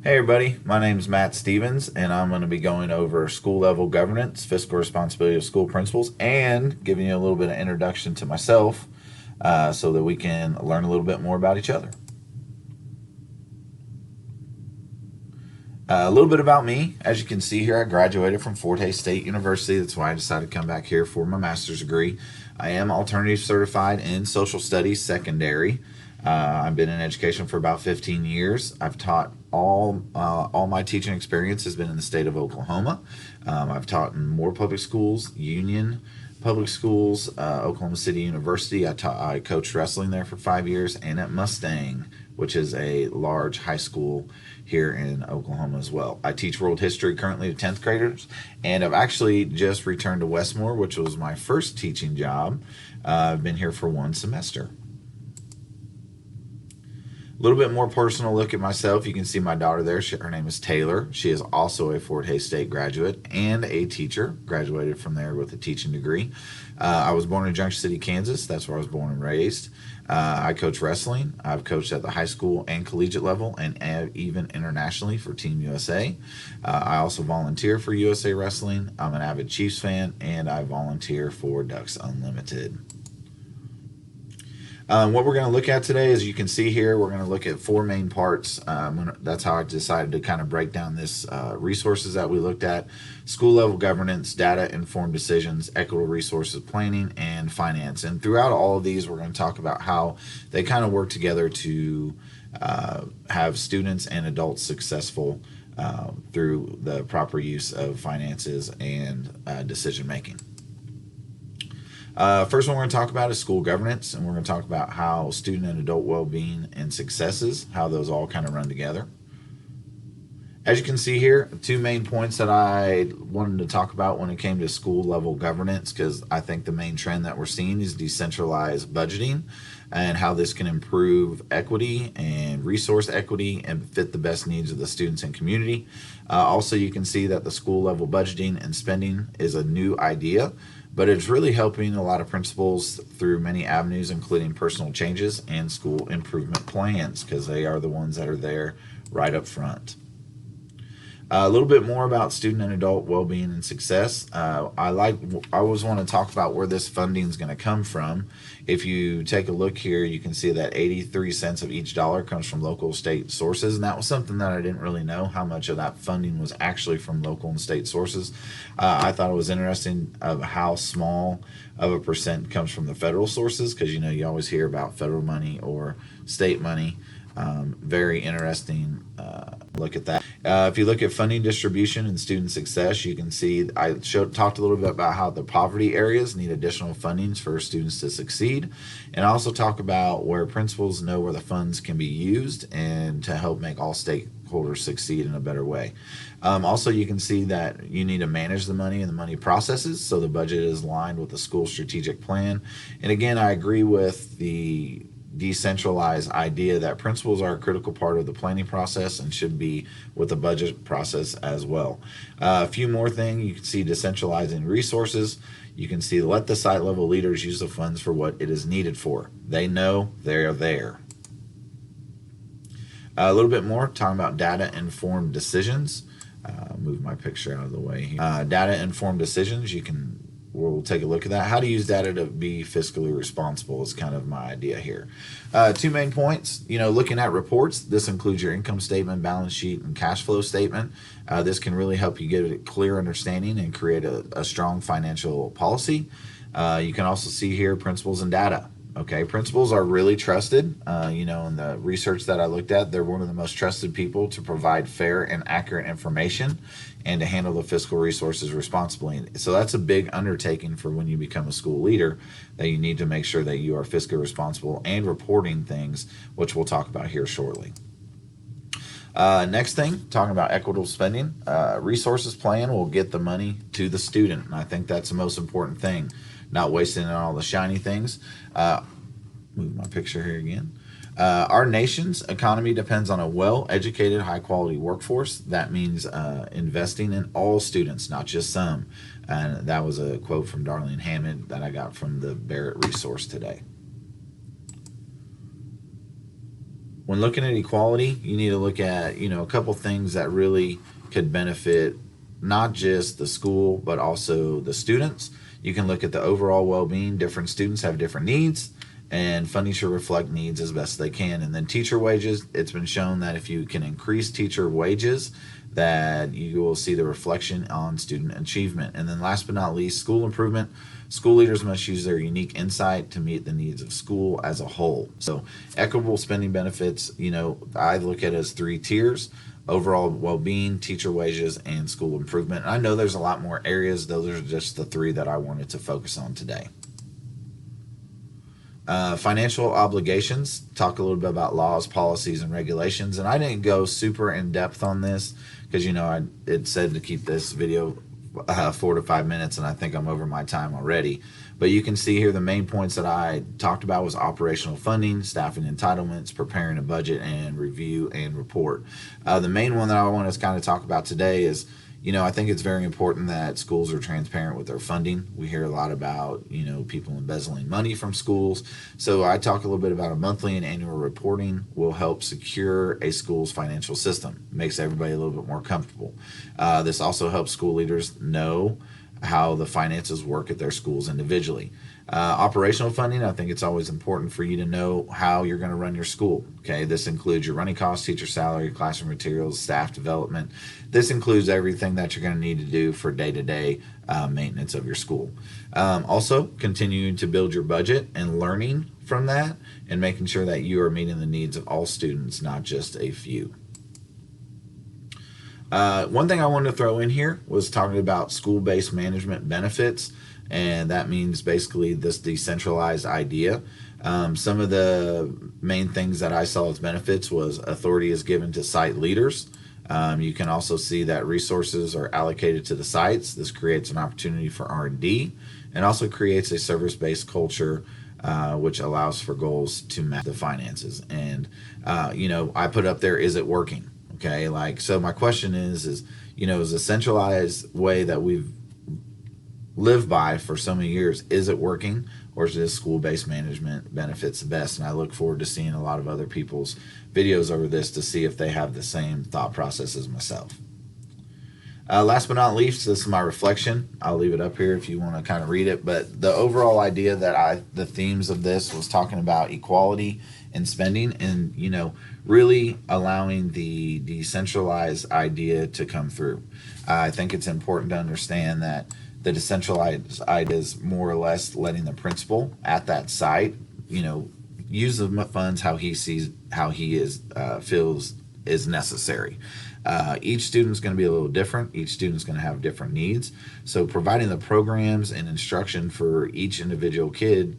Hey everybody, my name is Matt Stevens, and I'm going to be going over school level governance, fiscal responsibility of school principals, and giving you a little bit of introduction to myself so that we can learn a little bit more about each other. A little bit about me. As you can see here, I graduated from Fort Hays State University. That's why I decided to come back here for my master's degree. I am alternative certified in social studies secondary. I've been in education for about 15 years. I've taught all my teaching experience has been in the state of Oklahoma. I've taught in Moore Public Schools, Union Public Schools, Oklahoma City University. I coached wrestling there for 5 years, and at Mustang, which is a large high school here in Oklahoma as well. I teach world history currently to 10th graders, and I've actually just returned to Westmore, which was my first teaching job. I've been here for one semester. A little bit more personal look at myself. You can see my daughter there. Her name is Taylor. She is also a Fort Hays State graduate and a teacher. Graduated from there with a teaching degree. I was born in Junction City, Kansas. That's where I was born and raised. I coach wrestling. I've coached at the high school and collegiate level and even internationally for Team USA. I also volunteer for USA Wrestling. I'm an avid Chiefs fan, and I volunteer for Ducks Unlimited. What we're going to look at today, as you can see here, we're going to look at four main parts. That's how I decided to kind of break down this resources that we looked at: school level governance, data informed decisions, equitable resources planning, and finance. And throughout all of these, we're going to talk about how they kind of work together to have students and adults successful through the proper use of finances and decision making. First one we're going to talk about is school governance, and we're going to talk about how student and adult well-being and successes, how those all kind of run together. As you can see here, two main points that I wanted to talk about when it came to school level governance, because I think the main trend that we're seeing is decentralized budgeting and how this can improve equity and resource equity and fit the best needs of the students and community. Also, you can see that the school level budgeting and spending is a new idea, but it's really helping a lot of principals through many avenues, including personal changes and school improvement plans, because they are the ones that are there right up front. A little bit more about student and adult well-being and success. I always want to talk about where this funding is going to come from. If you take a look here, you can see that 83 cents of each dollar comes from local state sources, and that was something that I didn't really know, how much of that funding was actually from local and state sources. I thought it was interesting of how small of a percent comes from the federal sources, because you always hear about federal money or state money. Very interesting look at that. If you look at funding distribution and student success, you can see I talked a little bit about how the poverty areas need additional fundings for students to succeed, and I also talk about where principals know where the funds can be used and to help make all stakeholders succeed in a better way. Also, you can see that you need to manage the money and the money processes so the budget is aligned with the school strategic plan. And again, I agree with the decentralized idea that principals are a critical part of the planning process and should be with the budget process as well. A few more things, you can see decentralizing resources. You can see let the site level leaders use the funds for what it is needed for. They know they're there. A little bit more talking about data informed decisions. Move my picture out of the way here. Data informed decisions, we'll take a look at that. How to use data to be fiscally responsible is kind of my idea here. Two main points, looking at reports. This includes your income statement, balance sheet, and cash flow statement. This can really help you get a clear understanding and create a strong financial policy. You can also see here principles and data. Okay, principals are really trusted. In the research that I looked at, they're one of the most trusted people to provide fair and accurate information and to handle the fiscal resources responsibly. So that's a big undertaking for when you become a school leader, that you need to make sure that you are fiscally responsible and reporting things, which we'll talk about here shortly. Next thing, talking about equitable spending. Resources plan will get the money to the student, and I think that's the most important thing. Not wasting it on all the shiny things. Move my picture here again. Our nation's economy depends on a well-educated, high-quality workforce. That means investing in all students, not just some. And that was a quote from Darlene Hammond that I got from the Barrett resource today. when looking at equality, you need to look at, a couple things that really could benefit not just the school, but also the students. You can look at the overall well being. Different students have different needs, and funding should reflect needs as best they can. And then teacher wages, it's been shown that if you can increase teacher wages, that you will see the reflection on student achievement. And then last but not least, school improvement. School leaders must use their unique insight to meet the needs of school as a whole. So equitable spending benefits, I look at it as three tiers: overall well-being, teacher wages, and school improvement. And I know there's a lot more areas. Those are just the three that I wanted to focus on today. Financial obligations, talk a little bit about laws, policies, and regulations. And I didn't go super in depth on this because, it said to keep this video 4 to 5 minutes, and I think I'm over my time already. But you can see here the main points that I talked about was operational funding, staffing entitlements, preparing a budget, and review and report. The main one that I want to kind of talk about today is, I think it's very important that schools are transparent with their funding. We hear a lot about, people embezzling money from schools. So I talk a little bit about a monthly and annual reporting will help secure a school's financial system. Makes everybody a little bit more comfortable. This also helps school leaders know how the finances work at their schools individually. Operational funding, I think it's always important for you to know how you're going to run your school. Okay, this includes your running costs, teacher salary, classroom materials, staff development. This includes everything that you're going to need to do for day-to-day maintenance of your school. Also, continuing to build your budget and learning from that, and making sure that you are meeting the needs of all students, not just a few. One thing I wanted to throw in here was talking about school-based management benefits, and that means basically this decentralized idea. Some of the main things that I saw as benefits was authority is given to site leaders. You can also see that resources are allocated to the sites. This creates an opportunity for R&D, and also creates a service-based culture, which allows for goals to match the finances. And I put up there, is it working? Okay, so my question is a centralized way that we've lived by for so many years, is it working, or is this school-based management benefits the best? And I look forward to seeing a lot of other people's videos over this to see if they have the same thought process as myself. Last but not least, this is my reflection. I'll leave it up here if you want to kind of read it. But the overall idea the themes of this was talking about equality and spending, and really allowing the decentralized idea to come through. I think it's important to understand that the decentralized idea is more or less letting the principal at that site, use the funds how he feels is necessary. Each student's going to be a little different. Each student's going to have different needs. So providing the programs and instruction for each individual kid,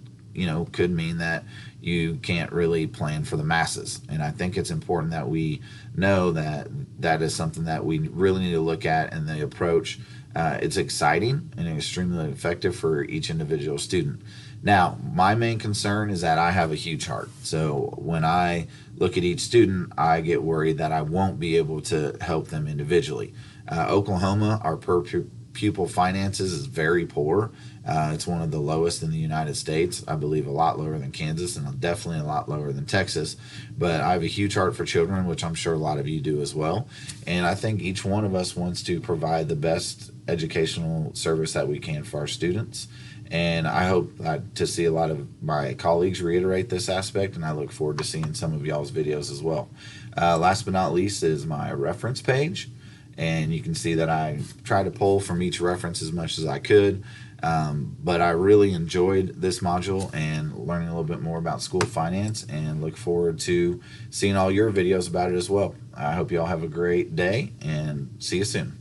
could mean that you can't really plan for the masses. And I think it's important that we know that that is something that we really need to look at in the approach. It's exciting and extremely effective for each individual student. Now, my main concern is that I have a huge heart. So when I look at each student, I get worried that I won't be able to help them individually. Oklahoma, our per pupil finances is very poor. It's one of the lowest in the United States. I believe a lot lower than Kansas, and definitely a lot lower than Texas. But I have a huge heart for children, which I'm sure a lot of you do as well. And I think each one of us wants to provide the best educational service that we can for our students. And I hope to see a lot of my colleagues reiterate this aspect, and I look forward to seeing some of y'all's videos as well. Last but not least is my reference page. And you can see that I try to pull from each reference as much as I could. But I really enjoyed this module and learning a little bit more about school finance, and look forward to seeing all your videos about it as well. I hope you all have a great day, and see you soon.